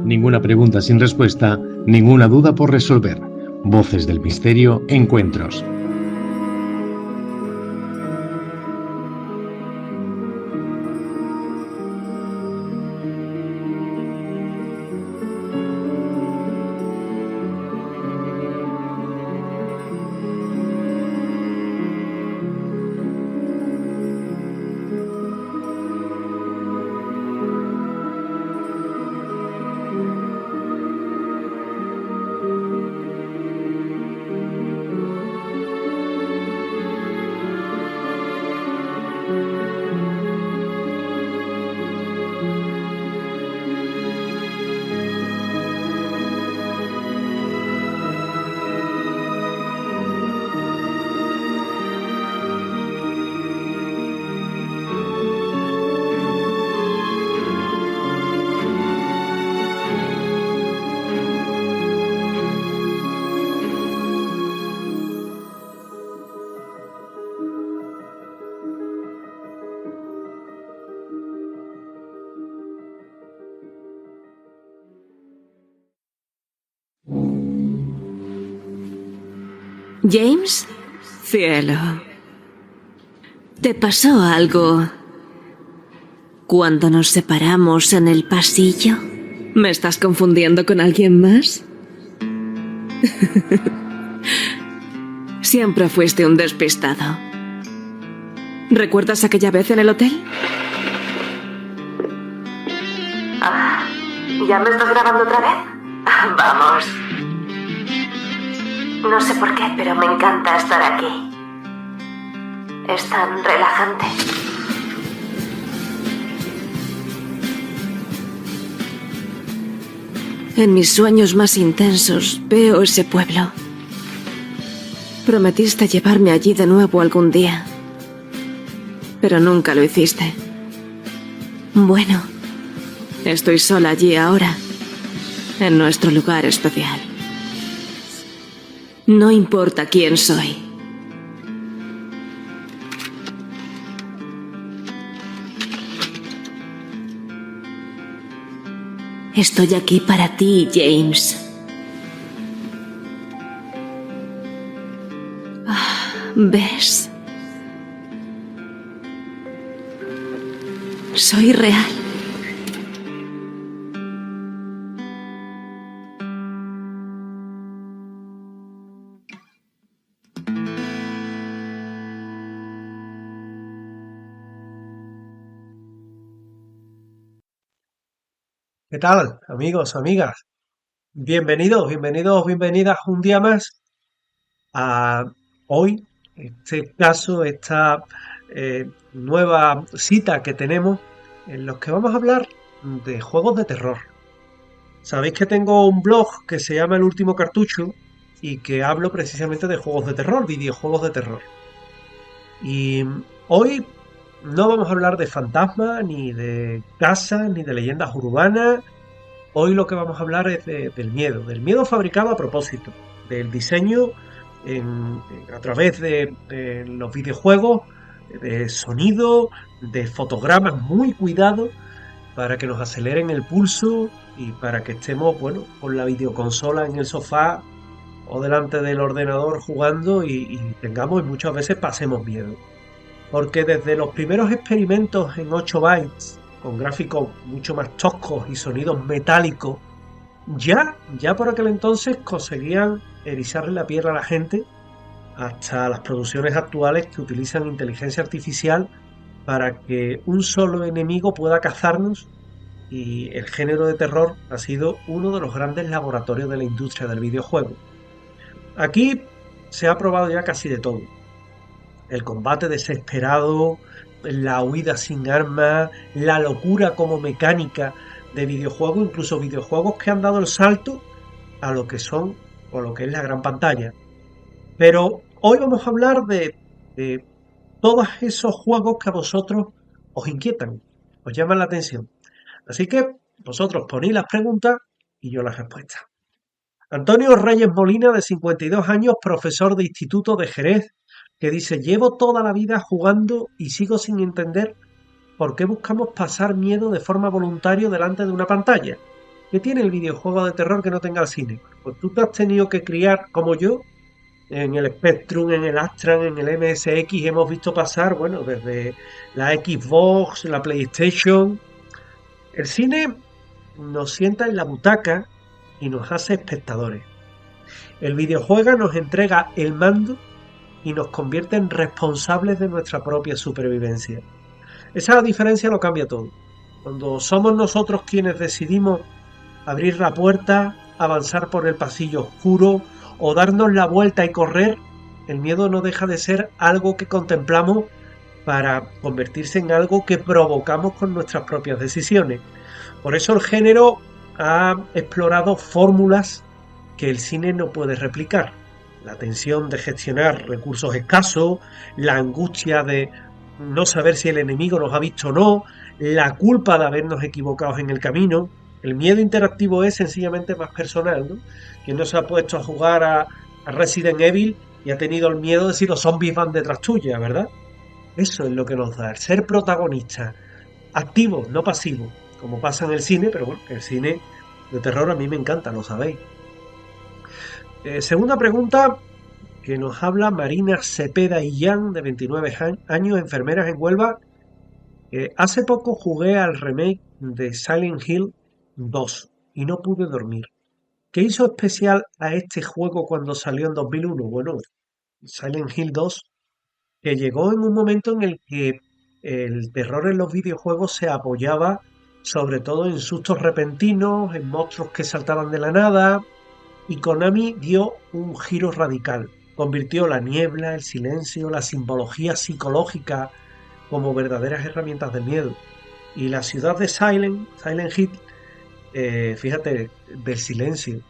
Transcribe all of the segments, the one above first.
Ninguna pregunta sin respuesta, ninguna duda por resolver. Voces del misterio, encuentros. James, cielo, ¿te pasó algo cuando nos separamos en el pasillo? ¿Me estás confundiendo con alguien más? Siempre fuiste un despistado. ¿Recuerdas aquella vez en el hotel? ¿Ya me estás grabando otra vez? Vamos. No sé por qué, pero me encanta estar aquí. Es tan relajante. En mis sueños más intensos veo ese pueblo. Prometiste llevarme allí de nuevo algún día, pero nunca lo hiciste. Bueno, estoy sola allí ahora, en nuestro lugar especial. No importa quién soy. Estoy aquí para ti, James. ¿Ves? Soy real. ¿Qué tal, amigos, amigas? Bienvenidas un día más a hoy, esta nueva cita que tenemos en los que vamos a hablar de juegos de terror. Sabéis que tengo un blog que se llama El Último Cartucho y que hablo precisamente de juegos de terror, videojuegos de terror. Y hoy no vamos a hablar de fantasmas, ni de casas, ni de leyendas urbanas. Hoy lo que vamos a hablar es del miedo fabricado a propósito, del diseño a través de los videojuegos, de sonido, de fotogramas muy cuidados para que nos aceleren el pulso y para que estemos, bueno, con la videoconsola en el sofá o delante del ordenador jugando y tengamos y muchas veces pasemos miedo. Porque desde los primeros experimentos en 8 bytes, con gráficos mucho más toscos y sonidos metálicos, ya por aquel entonces conseguían erizarle la piel a la gente, hasta las producciones actuales que utilizan inteligencia artificial para que un solo enemigo pueda cazarnos, y el género de terror ha sido uno de los grandes laboratorios de la industria del videojuego. Aquí se ha probado ya casi de todo. El combate desesperado, la huida sin armas, la locura como mecánica de videojuegos, incluso videojuegos que han dado el salto a lo que son o lo que es la gran pantalla. Pero hoy vamos a hablar de todos esos juegos que a vosotros os inquietan, os llaman la atención. Así que vosotros ponéis las preguntas y yo las respuestas. Antonio Reyes Molina, de 52 años, profesor de Instituto de Jerez, que dice: llevo toda la vida jugando y sigo sin entender por qué buscamos pasar miedo de forma voluntaria delante de una pantalla. ¿Qué tiene el videojuego de terror que no tenga el cine? Pues tú te has tenido que criar, como yo, en el Spectrum, en el Astran, en el MSX, hemos visto pasar, bueno, desde la Xbox, la PlayStation. El cine nos sienta en la butaca y nos hace espectadores. El videojuego nos entrega el mando y nos convierte en responsables de nuestra propia supervivencia. Esa diferencia lo cambia todo. Cuando somos nosotros quienes decidimos abrir la puerta, avanzar por el pasillo oscuro o darnos la vuelta y correr, el miedo no deja de ser algo que contemplamos para convertirse en algo que provocamos con nuestras propias decisiones. Por eso el género ha explorado fórmulas que el cine no puede replicar. La tensión de gestionar recursos escasos, la angustia de no saber si el enemigo nos ha visto o no, la culpa de habernos equivocado en el camino. El miedo interactivo es sencillamente más personal, ¿no? Que no se ha puesto a jugar a Resident Evil y ha tenido el miedo de si los zombies van detrás tuya, ¿verdad? Eso es lo que nos da el ser protagonista, activo, no pasivo, como pasa en el cine, pero bueno, el cine de terror a mí me encanta, lo sabéis. Segunda pregunta que nos habla Marina Cepeda Illán, de 29 años, enfermeras en Huelva. Hace poco jugué al remake de Silent Hill 2 y no pude dormir. ¿Qué hizo especial a este juego cuando salió en 2001? Bueno, Silent Hill 2, que llegó en un momento en el que el terror en los videojuegos se apoyaba sobre todo en sustos repentinos, en monstruos que saltaban de la nada, y Konami dio un giro radical. Convirtió la niebla, el silencio, la simbología psicológica como verdaderas herramientas del miedo. Y la ciudad de Silent Hill, fíjate, del silencio,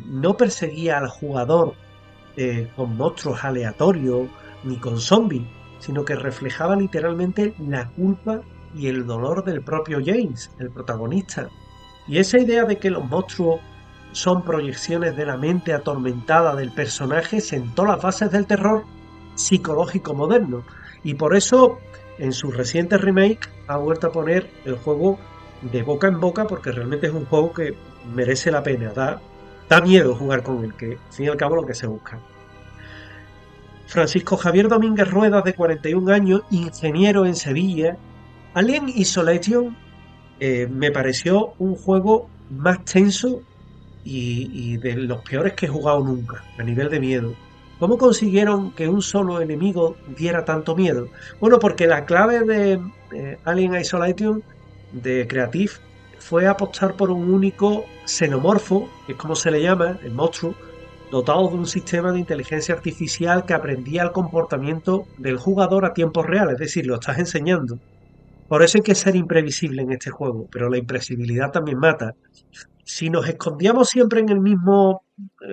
no perseguía al jugador con monstruos aleatorios ni con zombies, sino que reflejaba literalmente la culpa y el dolor del propio James, el protagonista. Y esa idea de que los monstruos son proyecciones de la mente atormentada del personaje sentó las bases del terror psicológico moderno. Y por eso, en su reciente remake, ha vuelto a poner el juego de boca en boca, porque realmente es un juego que merece la pena. Da miedo jugar con él, que al fin y al cabo lo que se busca. Francisco Javier Domínguez Ruedas, de 41 años, ingeniero en Sevilla. Alien Isolation me pareció un juego más tenso y de los peores que he jugado nunca, a nivel de miedo. ¿Cómo consiguieron que un solo enemigo diera tanto miedo? Bueno, porque la clave de Alien Isolation de Creative fue apostar por un único xenomorfo, que es como se le llama, el monstruo, dotado de un sistema de inteligencia artificial que aprendía el comportamiento del jugador a tiempo real, es decir, lo estás enseñando. Por eso hay que ser imprevisible en este juego, pero la imprevisibilidad también mata. Si nos escondíamos siempre en el mismo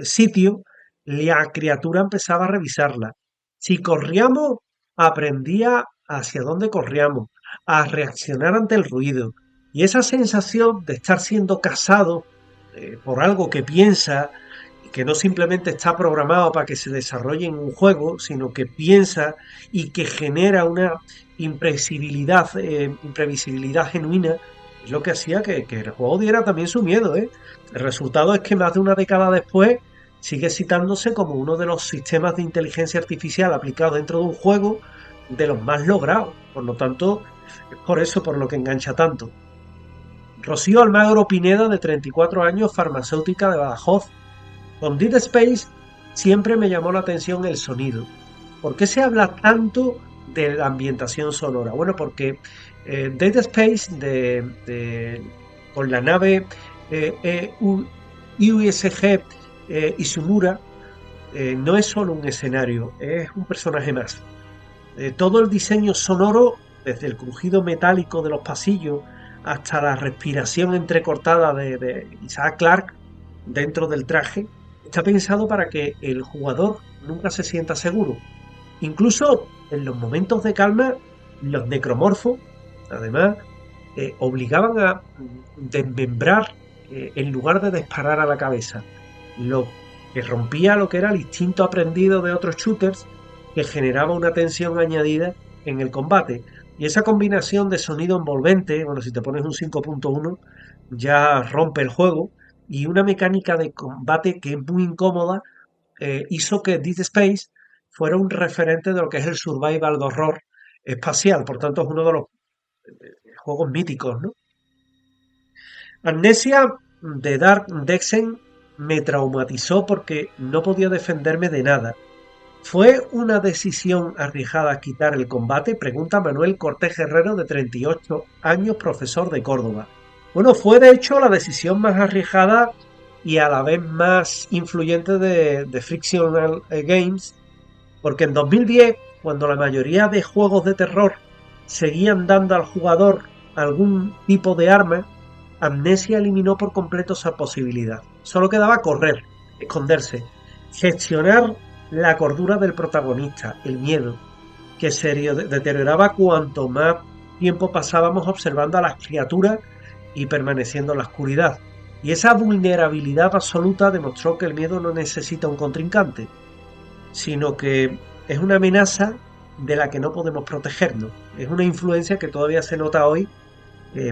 sitio, la criatura empezaba a revisarla. Si corríamos, aprendía hacia dónde corríamos, a reaccionar ante el ruido. Y esa sensación de estar siendo cazado por algo que piensa, que no simplemente está programado para que se desarrolle en un juego, sino que piensa y que genera una imprevisibilidad genuina, es lo que hacía que el juego diera también su miedo. El resultado es que más de una década después sigue citándose como uno de los sistemas de inteligencia artificial aplicados dentro de un juego de los más logrados. Por lo tanto, es por eso por lo que engancha tanto. Rocío Almagro Pineda, de 34 años, farmacéutica de Badajoz. Con Dead Space siempre me llamó la atención el sonido. ¿Por qué se habla tanto de la ambientación sonora? Bueno, porque Dead Space con la nave USG Ishimura no es solo un escenario, es un personaje más. Todo el diseño sonoro, desde el crujido metálico de los pasillos hasta la respiración entrecortada de Isaac Clarke dentro del traje, está pensado para que el jugador nunca se sienta seguro. Incluso en los momentos de calma, los necromorfos, además, obligaban a desmembrar en lugar de disparar a la cabeza, lo que rompía lo que era el instinto aprendido de otros shooters, que generaba una tensión añadida en el combate. Y esa combinación de sonido envolvente, bueno, si te pones un 5.1, ya rompe el juego y una mecánica de combate que es muy incómoda hizo que Dead Space fuera un referente de lo que es el survival de horror espacial. Por tanto, es uno de los juegos míticos, ¿no? Amnesia de Dark Dexen me traumatizó porque no podía defenderme de nada. ¿Fue una decisión arriesgada quitar el combate? Pregunta Manuel Cortés Herrero, de 38 años, profesor de Córdoba. Bueno, fue de hecho la decisión más arriesgada y a la vez más influyente de Frictional Games, porque en 2010, cuando la mayoría de juegos de terror seguían dando al jugador algún tipo de arma, Amnesia eliminó por completo esa posibilidad. Solo quedaba correr, esconderse, gestionar la cordura del protagonista, el miedo, que se deterioraba cuanto más tiempo pasábamos observando a las criaturas y permaneciendo en la oscuridad. Y esa vulnerabilidad absoluta demostró que el miedo no necesita un contrincante, sino que es una amenaza de la que no podemos protegernos. Es una influencia que todavía se nota hoy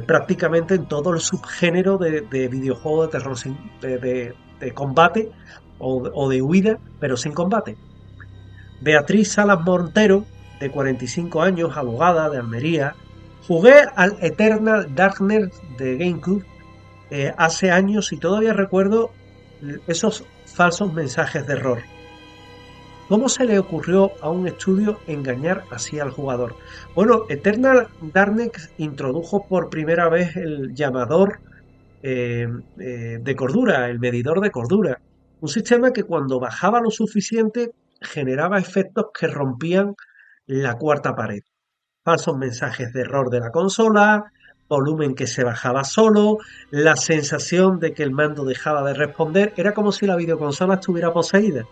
prácticamente en todo el subgénero de videojuegos de terror de combate o de huida, pero sin combate. Beatriz Salas Montero, de 45 años, abogada de Almería. Jugué al Eternal Darkness de GameCube hace años y todavía recuerdo esos falsos mensajes de error. ¿Cómo se le ocurrió a un estudio engañar así al jugador? Bueno, Eternal Darkness introdujo por primera vez el llamador de cordura, el medidor de cordura. Un sistema que cuando bajaba lo suficiente generaba efectos que rompían la cuarta pared. Falsos mensajes de error de la consola, volumen que se bajaba solo, la sensación de que el mando dejaba de responder. Era como si la videoconsola estuviera poseída.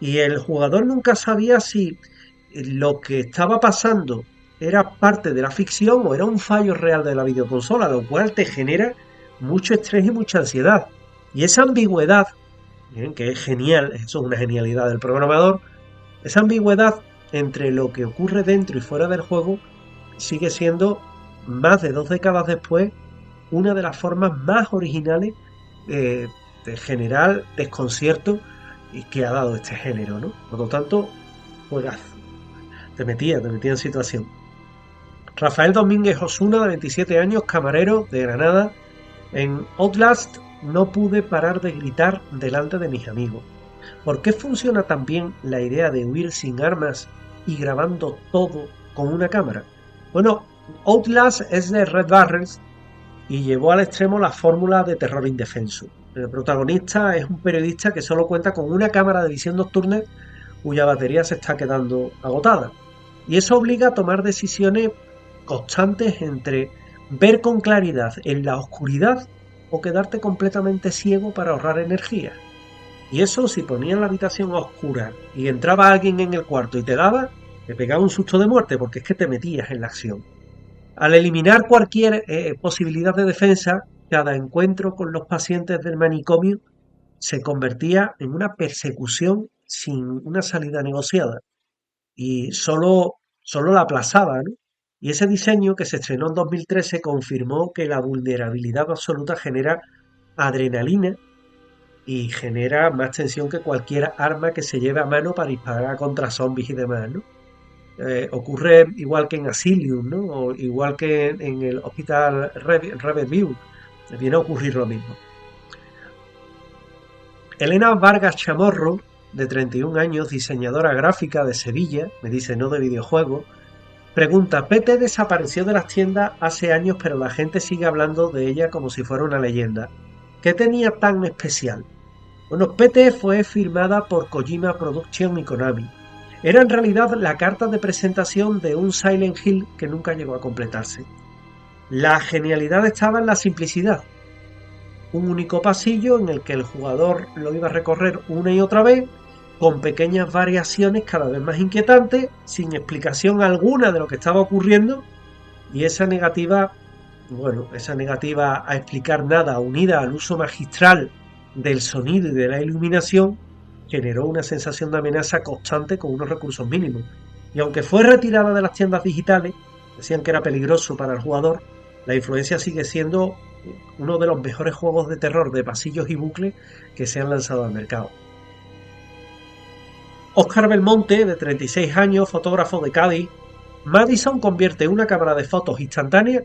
Y el jugador nunca sabía si lo que estaba pasando era parte de la ficción o era un fallo real de la videoconsola, lo cual te genera mucho estrés y mucha ansiedad. Y esa ambigüedad, que es genial, eso es una genialidad del programador, esa ambigüedad entre lo que ocurre dentro y fuera del juego sigue siendo, más de 2 décadas después, una de las formas más originales de generar desconcierto que ha dado este género, ¿no? Por lo tanto, juegazo. Te metía en situación. Rafael Domínguez Osuna, de 27 años, camarero de Granada. En Outlast no pude parar de gritar delante de mis amigos. ¿Por qué funciona tan bien la idea de huir sin armas y grabando todo con una cámara? Bueno, Outlast es de Red Barrels y llevó al extremo la fórmula de terror indefenso. El protagonista es un periodista que solo cuenta con una cámara de visión nocturna cuya batería se está quedando agotada. Y eso obliga a tomar decisiones constantes entre ver con claridad en la oscuridad o quedarte completamente ciego para ahorrar energía. Y eso, si ponían la habitación oscura y entraba alguien en el cuarto y te daba, te pegaba un susto de muerte porque es que te metías en la acción. Al eliminar cualquier posibilidad de defensa, cada encuentro con los pacientes del manicomio se convertía en una persecución sin una salida negociada y solo la aplazaba, ¿no? Y ese diseño, que se estrenó en 2013, confirmó que la vulnerabilidad absoluta genera adrenalina y genera más tensión que cualquier arma que se lleve a mano para disparar contra zombies y demás, ¿no? Ocurre igual que en Asylum, ¿no? O igual que en el Hospital Riverview. Viene a ocurrir lo mismo. Elena Vargas Chamorro, de 31 años, diseñadora gráfica de Sevilla, me dice no de videojuegos, pregunta: PT desapareció de las tiendas hace años, pero la gente sigue hablando de ella como si fuera una leyenda. ¿Qué tenía tan especial? Bueno, PT fue firmada por Kojima Production y Konami. Era en realidad la carta de presentación de un Silent Hill que nunca llegó a completarse. La genialidad estaba en la simplicidad. Un único pasillo en el que el jugador lo iba a recorrer una y otra vez, con pequeñas variaciones cada vez más inquietantes, sin explicación alguna de lo que estaba ocurriendo, y esa negativa a explicar nada, unida al uso magistral del sonido y de la iluminación, generó una sensación de amenaza constante con unos recursos mínimos. Y aunque fue retirada de las tiendas digitales, decían que era peligroso para el jugador, la influencia sigue siendo uno de los mejores juegos de terror de pasillos y bucles que se han lanzado al mercado. Óscar Belmonte, de 36 años, fotógrafo de Cádiz. Madison convierte una cámara de fotos instantánea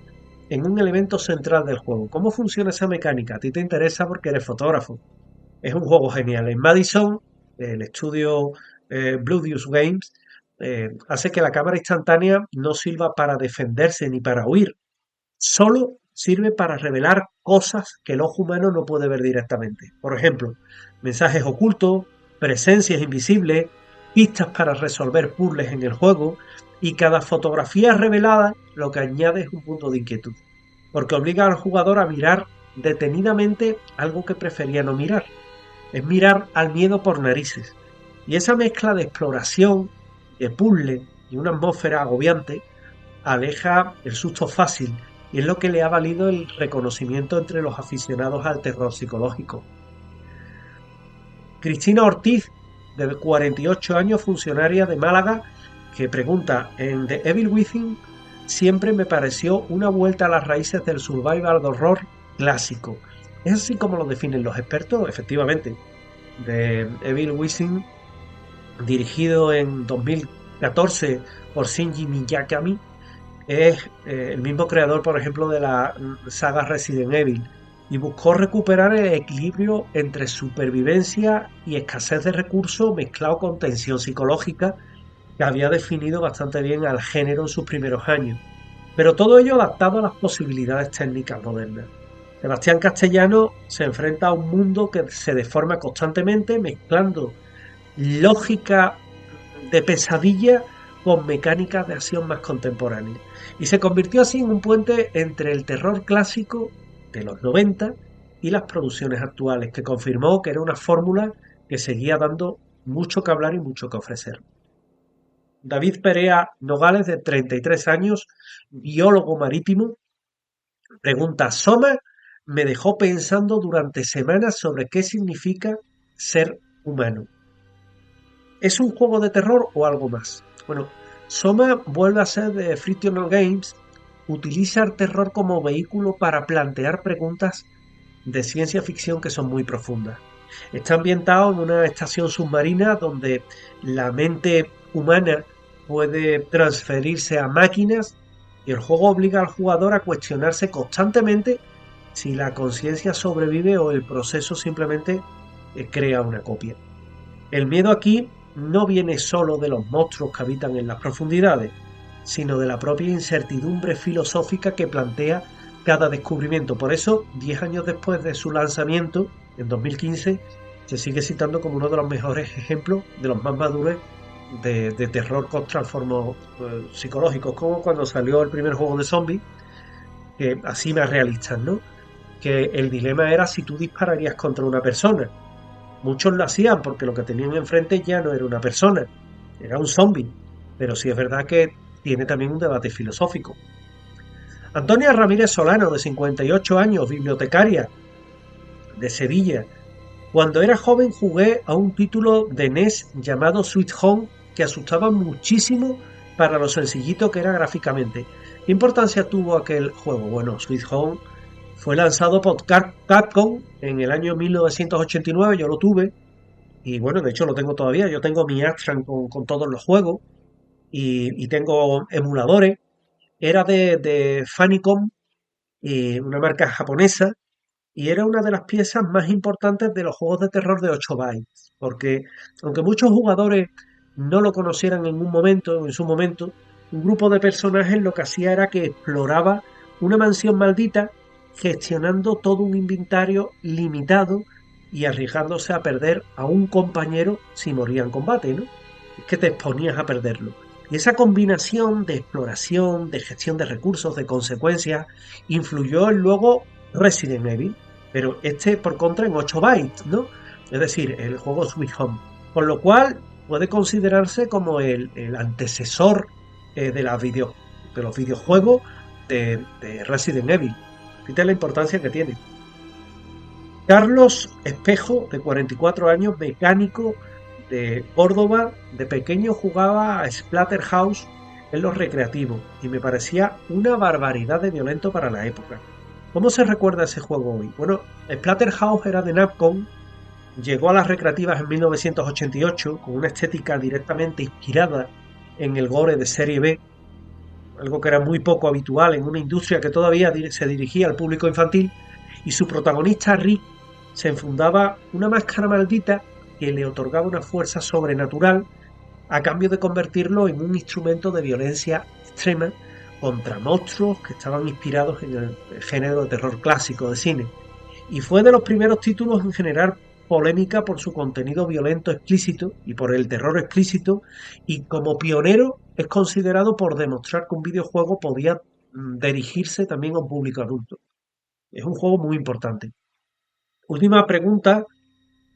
en un elemento central del juego. ¿Cómo funciona esa mecánica? A ti te interesa porque eres fotógrafo. Es un juego genial. En Madison, el estudio Blue Deuce Games hace que la cámara instantánea no sirva para defenderse ni para huir. Solo sirve para revelar cosas que el ojo humano no puede ver directamente. Por ejemplo, mensajes ocultos, presencias invisibles, pistas para resolver puzzles en el juego, y cada fotografía revelada lo que añade es un punto de inquietud, porque obliga al jugador a mirar detenidamente algo que prefería no mirar. Es mirar al miedo por narices. Y esa mezcla de exploración, de puzzle y una atmósfera agobiante aleja el susto fácil, y es lo que le ha valido el reconocimiento entre los aficionados al terror psicológico. Cristina Ortiz, de 48 años, funcionaria de Málaga, que pregunta: en The Evil Within siempre me pareció una vuelta a las raíces del survival de horror clásico. ¿Es así como lo definen los expertos? Efectivamente. The Evil Within, dirigido en 2014 por Shinji Mikami, es el mismo creador, por ejemplo, de la saga Resident Evil, y buscó recuperar el equilibrio entre supervivencia y escasez de recursos mezclado con tensión psicológica, que había definido bastante bien al género en sus primeros años, pero todo ello adaptado a las posibilidades técnicas modernas. Sebastián Castellano se enfrenta a un mundo que se deforma constantemente, mezclando lógica de pesadilla con mecánicas de acción más contemporáneas, y se convirtió así en un puente entre el terror clásico de los 90 y las producciones actuales, que confirmó que era una fórmula que seguía dando mucho que hablar y mucho que ofrecer. David Perea Nogales, de 33 años, biólogo marítimo, pregunta: Soma me dejó pensando durante semanas sobre qué significa ser humano. ¿Es un juego de terror o algo más? Bueno, Soma vuelve a ser de Frictional Games, utiliza el terror como vehículo para plantear preguntas de ciencia ficción que son muy profundas. Está ambientado en una estación submarina donde la mente humana puede transferirse a máquinas, y el juego obliga al jugador a cuestionarse constantemente si la conciencia sobrevive o el proceso simplemente crea una copia. El miedo aquí no viene solo de los monstruos que habitan en las profundidades, sino de la propia incertidumbre filosófica que plantea cada descubrimiento. Por eso, 10 años después de su lanzamiento, en 2015, se sigue citando como uno de los mejores ejemplos, de los más maduros, de terror con trastornos psicológicos, como cuando salió el primer juego de zombies, que así más realistas, ¿no? Que el dilema era si tú dispararías contra una persona. Muchos lo hacían porque lo que tenían enfrente ya no era una persona, era un zombie. Pero sí es verdad que tiene también un debate filosófico. Antonia Ramírez Solano, de 58 años, bibliotecaria de Sevilla. Cuando era joven jugué a un título de NES llamado Sweet Home, que asustaba muchísimo para lo sencillito que era gráficamente. ¿Qué importancia tuvo aquel juego? Bueno, Sweet Home fue lanzado por Capcom en el año 1989, yo lo tuve, y bueno, de hecho lo tengo todavía. Yo tengo mi Astran con todos los juegos, y tengo emuladores. Era de Famicom, una marca japonesa, y era una de las piezas más importantes de los juegos de terror de 8 bytes, porque aunque muchos jugadores no lo conocieran en su momento, un grupo de personajes lo que hacía era que exploraba una mansión maldita, gestionando todo un inventario limitado y arriesgándose a perder a un compañero si moría en combate, ¿no? Es que te exponías a perderlo. Y esa combinación de exploración, de gestión de recursos, de consecuencias, influyó en luego Resident Evil, pero por contra en 8 bytes, ¿no? Es decir, el juego Sweet Home. Con lo cual puede considerarse como el antecesor de los videojuegos de Resident Evil. Fíjate la importancia que tiene. Carlos Espejo, de 44 años, mecánico de Córdoba. De pequeño jugaba a Splatterhouse en los recreativos y me parecía una barbaridad de violento para la época. ¿Cómo se recuerda ese juego hoy? Bueno, Splatterhouse era de Namco, llegó a las recreativas en 1988 con una estética directamente inspirada en el gore de serie B, algo que era muy poco habitual en una industria que todavía se dirigía al público infantil, y su protagonista Rick se enfundaba una máscara maldita que le otorgaba una fuerza sobrenatural a cambio de convertirlo en un instrumento de violencia extrema contra monstruos que estaban inspirados en el género de terror clásico de cine. Y fue de los primeros títulos en generar polémica por su contenido violento explícito y por el terror explícito, y como pionero es considerado por demostrar que un videojuego podía dirigirse también a un público adulto. Es un juego muy importante. Última pregunta,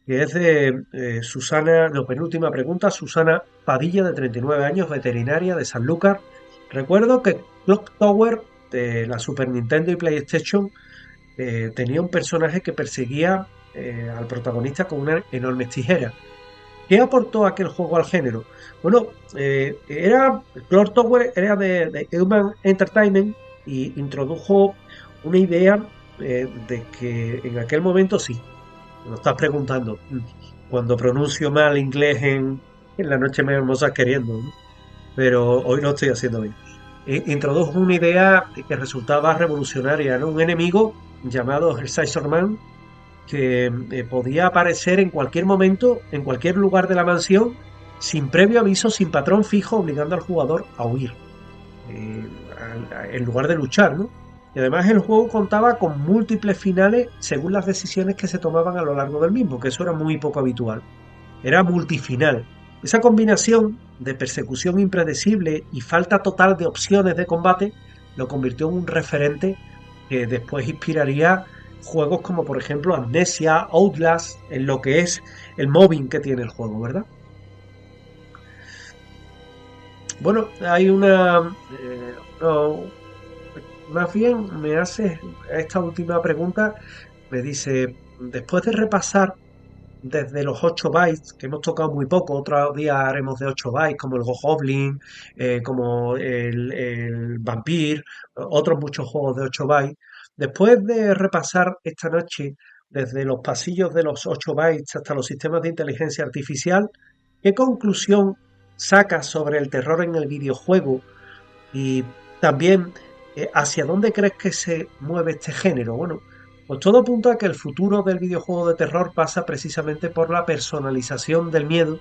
que es de Susana, no, penúltima pregunta, Susana Padilla, de 39 años, veterinaria de Sanlúcar. Recuerdo que Clock Tower de la Super Nintendo y PlayStation tenía un personaje que perseguía al protagonista con una enorme tijera. ¿Qué aportó aquel juego al género? Bueno, Clock Tower era de Human Entertainment y introdujo una idea de que en aquel momento, sí, me lo estás preguntando, cuando pronuncio mal inglés en La noche más hermosa queriendo, ¿no? Pero hoy lo estoy haciendo bien. Introdujo una idea que resultaba revolucionaria, ¿no? Un enemigo llamado el Scissorman, que podía aparecer en cualquier momento, en cualquier lugar de la mansión, sin previo aviso, sin patrón fijo, obligando al jugador a huir, en lugar de luchar, ¿no? Y además el juego contaba con múltiples finales según las decisiones que se tomaban a lo largo del mismo, que eso era muy poco habitual. Era multifinal. Esa combinación de persecución impredecible y falta total de opciones de combate lo convirtió en un referente que después inspiraría juegos como por ejemplo Amnesia, Outlast, en lo que es el mobbing que tiene el juego, ¿verdad? Bueno, hay más bien me hace esta última pregunta, me dice, después de repasar desde los 8 bytes, que hemos tocado muy poco, otro día haremos de 8 bytes, como el Goblin, como el Vampire, otros muchos juegos de 8 bytes. Después de repasar esta noche desde los pasillos de los 8 bytes hasta los sistemas de inteligencia artificial, ¿qué conclusión sacas sobre el terror en el videojuego? Y también, ¿hacia dónde crees que se mueve este género? Bueno, pues todo apunta a que el futuro del videojuego de terror pasa precisamente por la personalización del miedo,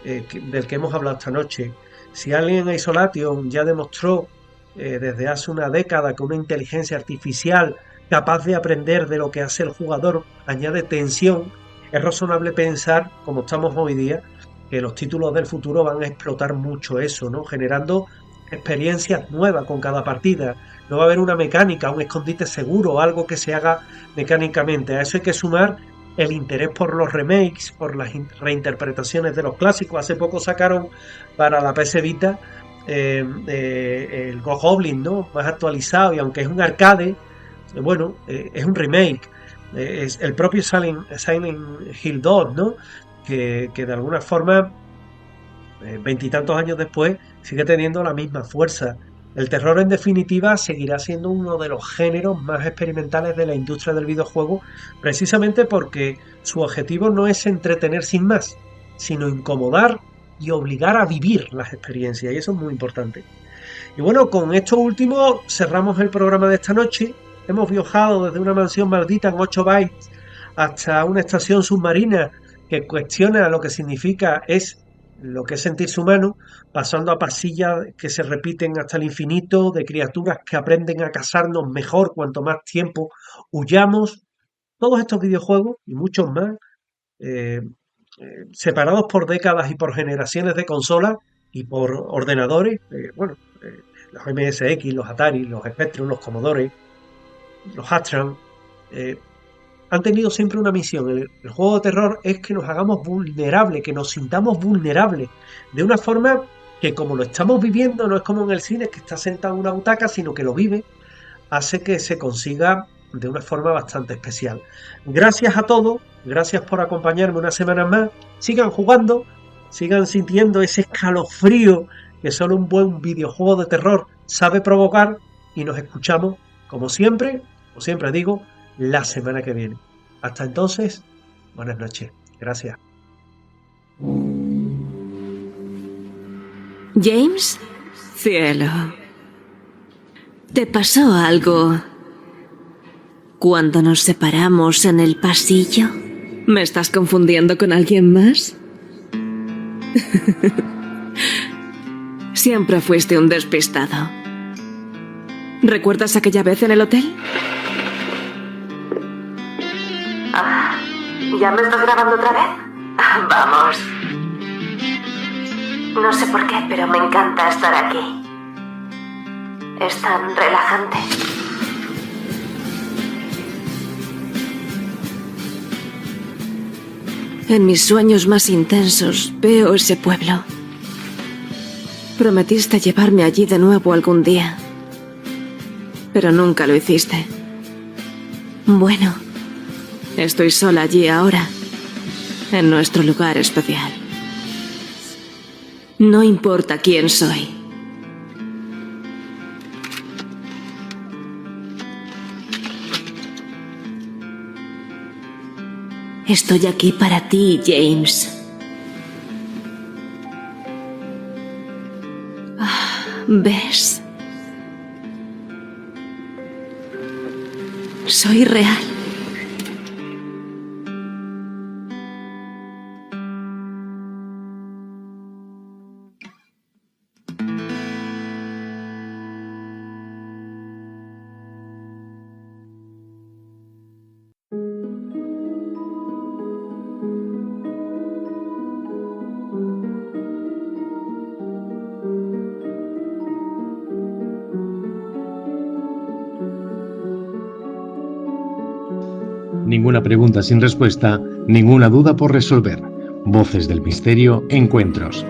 del que hemos hablado esta noche. Si Alien Isolation ya demostró desde hace una década que una inteligencia artificial capaz de aprender de lo que hace el jugador añade tensión, es razonable pensar, como estamos hoy día, que los títulos del futuro van a explotar mucho eso, ¿no? Generando experiencias nuevas con cada partida. No va a haber una mecánica, un escondite seguro, algo que se haga mecánicamente. A eso hay que sumar el interés por los remakes, por las reinterpretaciones de los clásicos. Hace poco sacaron para la PS Vita el Goblin, ¿no? Más actualizado, y aunque es un arcade, bueno, es un remake. Es el propio Silent Hill 2, ¿no? Que de alguna forma, veintitantos años después, sigue teniendo la misma fuerza. El terror, en definitiva, seguirá siendo uno de los géneros más experimentales de la industria del videojuego, precisamente porque su objetivo no es entretener sin más, sino incomodar y obligar a vivir las experiencias, y eso es muy importante. Y bueno, con esto último cerramos el programa de esta noche. Hemos viajado desde una mansión maldita en 8 bytes hasta una estación submarina que cuestiona lo que significa lo que es sentirse humano, pasando a pasillas que se repiten hasta el infinito, de criaturas que aprenden a cazarnos mejor cuanto más tiempo huyamos. Todos estos videojuegos y muchos más, separados por décadas y por generaciones de consolas y por ordenadores, los MSX, los Atari, los Spectrum, los Commodore, los Amstrad, han tenido siempre una misión. El juego de terror es que nos hagamos vulnerables, que nos sintamos vulnerables, de una forma que, como lo estamos viviendo, no es como en el cine, que está sentado en una butaca, sino que lo vive, hace que se consiga de una forma bastante especial. Gracias a todos, gracias por acompañarme una semana más. Sigan jugando, sigan sintiendo ese escalofrío que solo un buen videojuego de terror sabe provocar, y nos escuchamos, como siempre, como siempre digo, la semana que viene. Hasta entonces, buenas noches. Gracias. James, cielo, ¿te pasó algo cuando nos separamos en el pasillo? ¿Me estás confundiendo con alguien más? Siempre fuiste un despistado. ¿Recuerdas aquella vez en el hotel? ¿Ya me estás grabando otra vez? Vamos. No sé por qué, pero me encanta estar aquí. Es tan relajante. En mis sueños más intensos veo ese pueblo. Prometiste llevarme allí de nuevo algún día, pero nunca lo hiciste. Bueno, estoy sola allí ahora, en nuestro lugar especial. No importa quién soy. Estoy aquí para ti, James. ¿Ves? Soy real. Ninguna pregunta sin respuesta, ninguna duda por resolver. Voces del misterio, encuentros.